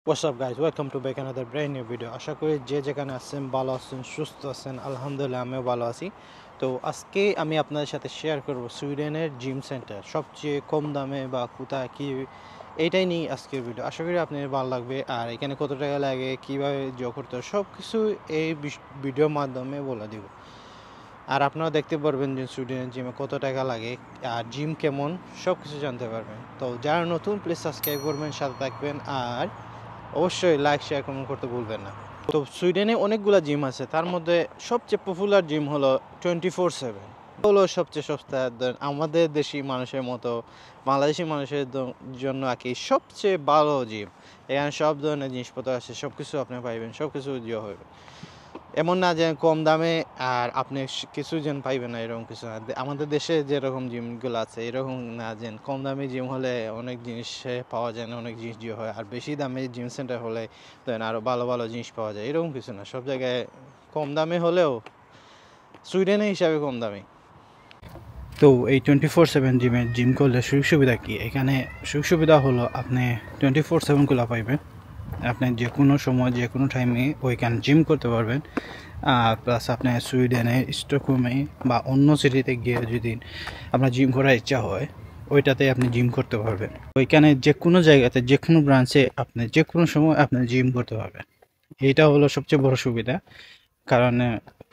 What's up guys, welcome to back another brand new video. আশা করি যে যেখানে আছেন ভালো আছেন, সুস্থ আছেন। আলহামদুলিল্লাহ আমিও ভালো আছি। তো আজকে আমি আপনাদের সাথে শেয়ার করব সুইডেনের জিম সেন্টার সবচেয়ে কম দামে বা কোথায় কি, এইটাই নিয়ে আজকের ভিডিও। আশা করি আপনাদের ভালো লাগবে। আর এখানে কত টাকা লাগে, কীভাবে জব করতে হয়, সব কিছু এই ভিডিওর মাধ্যমে বলে দিব। আর আপনারা দেখতে পারবেন যে সুইডেনের জিমে কত টাকা লাগে আর জিম কেমন, সব কিছু জানতে পারবেন। তো যারা নতুন প্লিজ সাবস্ক্রাইব করবেন, সাথে থাকবেন আর অবশ্যই লাইক শেয়ার কমেন্ট করতে ভুলবেন না। তো সুইডেনে অনেকগুলো জিম আছে, তার মধ্যে সবচেয়ে পপুলার জিম হলো 24/7 হলো সবচেয়ে সস্তা। আমাদের দেশি মানুষের মতো বাংলাদেশি মানুষের জন্য আর কি সবচেয়ে ভালো জিম। এখানে সব ধরনের জিনিসপত্র আছে, সব কিছু আপনি পাইবেন, সব কিছু দিয়ে হবে। এমন না যে কম দামে আর আপনি কিছু যেন পাইবেন না, এরকম কিছু না। আমাদের দেশে যেরকম জিমগুলো আছে এরকম না, যে কম দামি জিম হলে অনেক জিনিস পাওয়া যায় না, অনেক জিনিস দিয়ে হয়। আর বেশি দামে জিম সেন্টার হলে দেন আরও ভালো ভালো জিনিস পাওয়া যায়, এরকম কিছু না। সব জায়গায় কম দামে হলেও সুইডেনে হিসাবে কম দামি। তো এই 24/7 জিম করলে সুযোগ সুবিধা কী? এখানে সুযোগ সুবিধা হলো আপনি 24/7 খোলা পাইবেন। আপনি যে কোনো সময় যে কোনো টাইমে ওইখানে জিম করতে পারবেন। প্লাস আপনি সুইডেনে স্টকহোমে বা অন্য সিটিতে গিয়ে যদি আপনার জিম করার ইচ্ছা হয়, ওইটাতে আপনি জিম করতে পারবেন। ওইখানে যে কোনো জায়গাতে যে কোনো ব্রাঞ্চে আপনি যে কোনো সময় আপনি জিম করতে পারবেন। এইটা হলো সবচেয়ে বড় সুবিধা। কারণ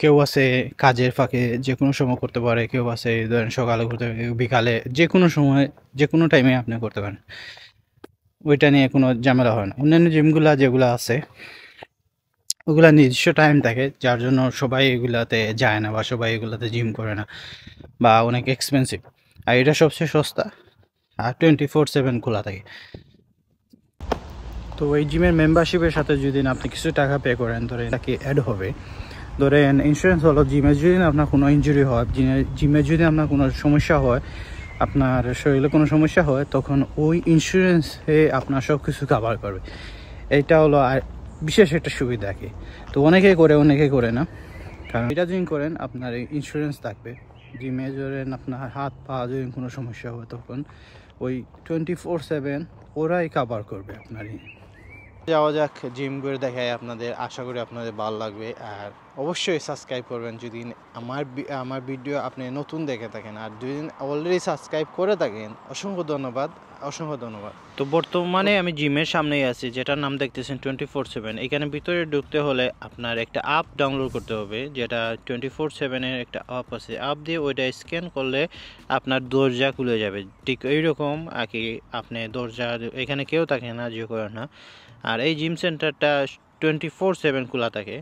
কেউ আছে কাজের ফাঁকে যে কোনো সময় করতে পারে, কেউ আছে ধরেন সকালে করতে পারে, বিকালে, যে কোনো সময় যে কোনো টাইমে আপনি করতে পারেন। ওইটা নিয়ে কোনো ঝামেলা হয় না। অন্যান্য জিমগুলো যেগুলো আছে ওগুলা নির্দিষ্ট টাইম থাকে, যার জন্য সবাই এগুলাতে যায় না বা সবাই এগুলাতে জিম করে না, বা অনেক এক্সপেন্সিভ। আর এটা সবচেয়ে সস্তা আর 24/7 খোলা থাকে। তো এই জিমের মেম্বারশিপের সাথে যদি আপনি কিছু টাকা পে করেন, ধরেন তাকে অ্যাড হবে। ধরেন ইন্স্যুরেন্স হলো, জিমে যদি আপনার কোনো ইনজুরি হয়, জিমে যদি আপনার কোনো সমস্যা হয়, আপনার শরীরে কোনো সমস্যা হয়, তখন ওই ইন্স্যুরেন্সে আপনার সব কিছু কভার করবে। এইটা হলো আর বিশেষ একটা সুবিধা কি। তো অনেকেই করে, অনেকেই করে না। কারণ এটা যদি করেন আপনার ইন্স্যুরেন্স থাকবে। জিমে ধরেন আপনার হাত পা যদি কোনো সমস্যা হয়, তখন ওই 24/7 ওরাই কভার করবে আপনার। যাওয়া যাক জিম করে দেখায় আপনাদের, আশা করি আপনাদের ভালো লাগবে। আর অবশ্যই সাবস্ক্রাইব করবেন যদি আমার ভিডিও আপনি নতুন দেখে থাকেন। আর যদি অলরেডি সাবস্ক্রাইব করে থাকেন, অসংখ্য ধন্যবাদ, অসংখ্য ধন্যবাদ। তো বর্তমানে আমি জিমের সামনেই আছি, যেটার নাম দেখতেছেন 24/7। এখানে ভিতরে ঢুকতে হলে আপনার একটা অ্যাপ ডাউনলোড করতে হবে, যেটা 24/7-এর একটা অ্যাপ আছে। অ্যাপ দিয়ে ওইটা স্ক্যান করলে আপনার দরজা খুলে যাবে। ঠিক এইরকম আর কি, আপনি দরজা, এখানে কেউ থাকে না, যে করে না। আর এই জিম সেন্টারটা 24/7 খোলা থাকে।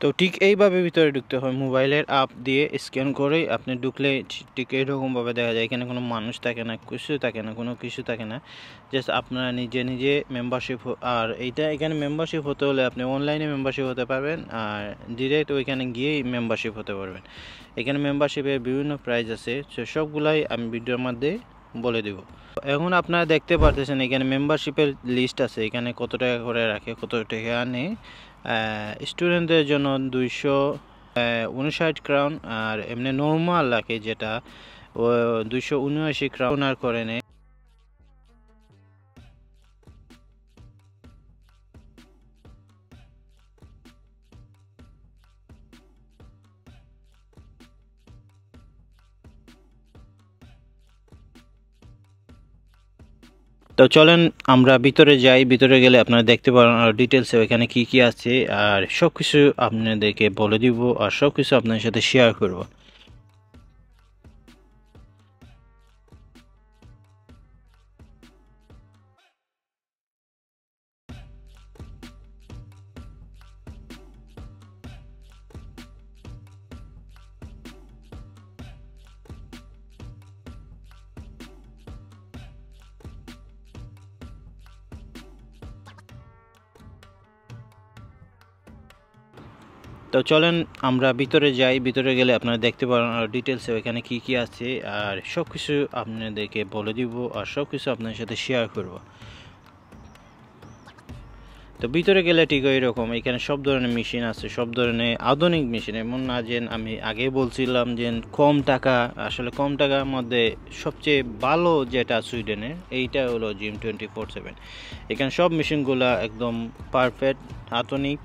তো ঠিক এইভাবে ভিতরে ঢুকতে হয়, মোবাইলের অ্যাপ দিয়ে স্ক্যান করেই আপনি ঢুকলে ঠিক এইরকমভাবে দেখা যায়। এখানে কোনো মানুষ থাকে না, কিছু থাকে না, কোনো কিছু থাকে না। জাস্ট আপনারা নিজে নিজে মেম্বারশিপ। আর এখানে মেম্বারশিপ হতে হলে আপনি অনলাইনে মেম্বারশিপ হতে পারবেন, আর ডিরেক্ট ওইখানে গিয়েই মেম্বারশিপ হতে পারবেন। এখানে মেম্বারশিপের বিভিন্ন প্রাইস আছে, সবগুলাই আমি ভিডিওর মধ্যে বলে দেব। এখন আপনারা দেখতে পারতেছেন এখানে মেম্বারশিপের লিস্ট আছে, এখানে কত টাকা করে রাখে, কত টাকা আনে। স্টুডেন্টদের জন্য 259 ক্রাউন, আর এমনি নর্মাল রাখে যেটা 279 ক্রাউন আর করে নেয়। তো চলেন আমরা ভিতরে যাই। ভিতরে গেলে আপনারা দেখতে পারেন আর ডিটেলসে এখানে কি কি আছে, আর সব কিছু আপনাদেরকে বলে দিব, আর সব কিছু আপনাদের সাথে শেয়ার করব। তো চলেন আমরা ভিতরে যাই। ভিতরে গেলে আপনারা দেখতে পারেন আর ডিটেলসে এখানে কি কি আছে, আর সব কিছু আপনাদেরকে বলে দিব, আর সব কিছু আপনাদের সাথে শেয়ার করব। তো ভিতরে গেলে ঠিক এরকম, এখানে সব ধরনের মেশিন আছে, সব ধরনের আধুনিক মেশিন। এমন না যে আমি আগে বলছিলাম যে কম টাকা, আসলে কম টাকার মধ্যে সবচেয়ে ভালো যেটা সুইডেনের এইটা হলো জিম 24/7। এখানে সব মেশিনগুলো একদম পারফেক্ট, আধুনিক।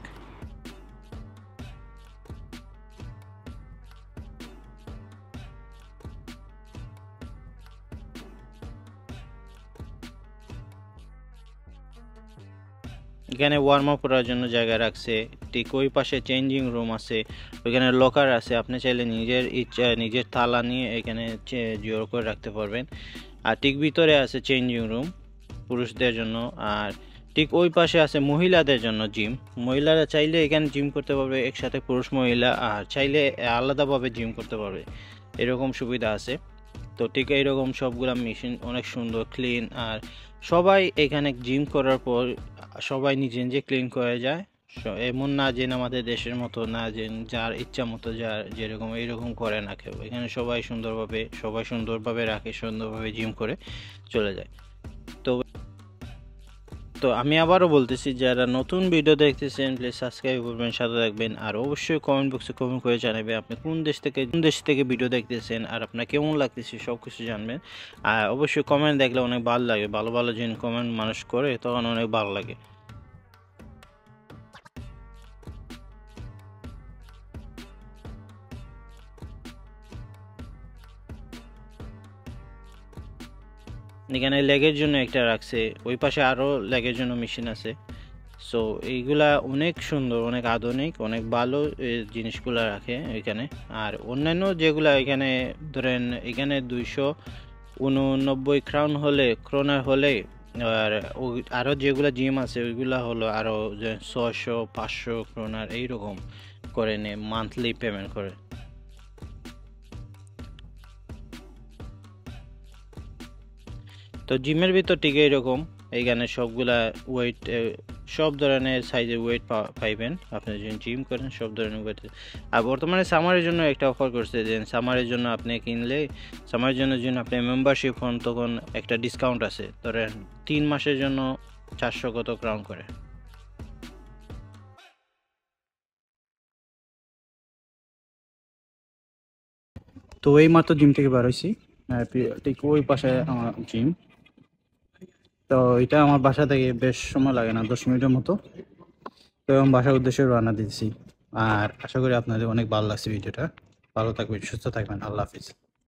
এখানে ওয়ার্ম আপ করার জন্য জায়গা রাখছে, ঠিক ওই পাশে চেঞ্জিং রুম আছে, ওইখানে লকার আছে, আপনি চাইলে নিজের ইচ্ছা নিজের থালা নিয়ে এখানে জোর করে রাখতে পারবেন। আর ঠিক ভিতরে আছে চেঞ্জিং রুম পুরুষদের জন্য, আর ঠিক ওই পাশে আছে মহিলাদের জন্য জিম। মহিলারা চাইলে এখানে জিম করতে পারবে একসাথে, পুরুষ মহিলা, আর চাইলে আলাদাভাবে জিম করতে পারবে, এরকম সুবিধা আছে। তো ঠিক এইরকম সবগুলা মেশিন অনেক সুন্দর, ক্লিন। আর সবাই এখানে জিম করার পর সবাই নিজে নিজে ক্লিন করে যায়। এমন না যে আমাদের দেশের মতো না যে যার ইচ্ছা মতো যার যেরকম এইরকম করে না কেউ। এখানে সবাই সুন্দরভাবে রাখে, সুন্দরভাবে জিম করে চলে যায়। তো তো আমি আবারও বলতেছি, যারা নতুন ভিডিও দেখতেছেন প্লিজ সাবস্ক্রাইব করবেন, সাথে থাকবেন। আর অবশ্যই কমেন্ট বক্সে কমেন্ট করে জানাবেন আপনি কোন দেশ থেকে ভিডিও দেখতেছেন আর আপনার কেমন লাগতেছে, সব কিছু জানবেন। আর অবশ্যই কমেন্ট দেখলে অনেক ভালো লাগে, ভালো ভালো যে কমেন্ট মানুষ করে তখন অনেক ভালো লাগে। এখানে লেগের জন্য একটা রাখছে, ওই পাশে আরও লেগের জন্য মেশিন আছে। সো এইগুলা অনেক সুন্দর, অনেক আধুনিক, অনেক ভালো জিনিসগুলা রাখে এখানে। আর অন্যান্য যেগুলা এখানে ধরেন এখানে 289 ক্রোনার হলে, আর আরও যেগুলা জিম আছে ওইগুলা হলো আরও 600-500 ক্রোনার এইরকম করে নে, মান্থলি পেমেন্ট করে। তো জিমের ভিতর ঠিক এইরকম, এইখানে সবগুলা ওয়েট, সব ধরনের সাইজের ওয়েট পাইবেন আপনি যদি জিম করেন, সব ধরনের ওয়েট। আর বর্তমানে সামারের জন্য একটা অফার করছে যে সামারের জন্য আপনি কিনলে, সামারের জন্য যদি আপনি মেম্বারশিপ হন তখন একটা ডিসকাউন্ট আছে, ধরেন 3 মাসের জন্য 400 কত ক্রাউন করে। তো এই মাত্র জিম থেকে বার হয়েছি, ঠিক ওই পাশে আমার জিম। তো এটা আমার বাসা থেকে বেশ সময় লাগে না, 10 মিনিটের মতো। তো এবং বাসার উদ্দেশ্যে রান্না দিচ্ছি। আর আশা করি আপনাদের অনেক ভালো লাগছে ভিডিওটা। ভালো থাকবেন, সুস্থ থাকবেন, আল্লাহ হাফিজ।